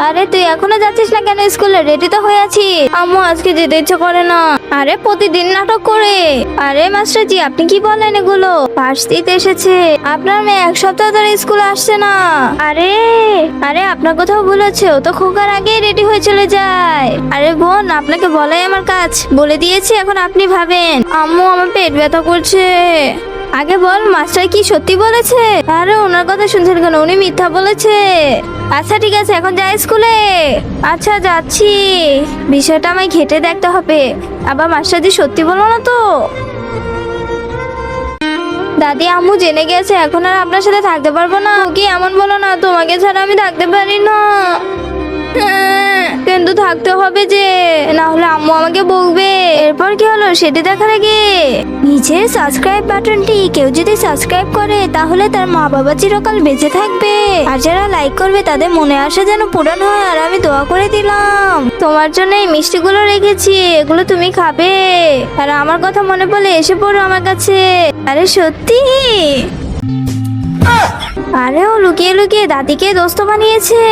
আরে তুই এখনো যাচ্ছিস না কেন স্কুলে? রেডি তো হয়ে আছি। আম্মু আজকে যেতে ইচ্ছে করে না। আরে প্রতিদিন নাটক করে। আরে মাস্টার জি আপনি কি বলেন এগুলো? পাশ দিতে এসেছে, আপনার মেয়ে এক সপ্তাহ ধরে স্কুলে আসছে না। আরে আরে আপনার কোথাও ভুল হচ্ছে, ও তো খোকার আগেই রেডি হয়ে চলে যায়। আরে বোন আপনাকে বলাই আমার কাজ, বলে দিয়েছি এখন আপনি ভাবেন। আম্মু আমার পেট ব্যথা করছে। আগে বল মাস্টার কি সত্যি বলেছে? আরে ওনার কথা শুনছেন কেন? উনি মিথ্যা বলেছে। আচ্ছা ঠিক আছে এখন যাই স্কুলে। আচ্ছা যাচ্ছি। বিষয়টা আমায় ঘেঁটে দেখতে হবে। আবার মাস্টারজি সত্যি বলো না তো? দাদি আম্মু জেনে গেছে, এখন আর আপনার সাথে থাকতে পারবো না। কি এমন বলো না, তোমাকে ছাড়া আমি থাকতে পারি না। কিন্তু থাকতে হবে যে, না হলে আম্মু আমাকে বকবে। এরপর কি হলো সেটা দেখার আগে নিচে সাবস্ক্রাইব বাটনটি কেউ যদি সাবস্ক্রাইব করে তাহলে তার মা বাবা চিরকাল বেঁচে থাকবে। আর যারা লাইক করবে তাদের মনে আসা যেন পূরণ হয়। আর আমি দোয়া করে দিলাম, তোমার জন্য এই মিষ্টিগুলো রেখেছি, এগুলো তুমি খাবে। আর আমার কথা মনে পড়লে এসে পড়ো আমার কাছে। আরে সত্যি? আরে ও লুকিয়ে লুকিয়ে দাদিকে দোস্ত বানিয়েছে।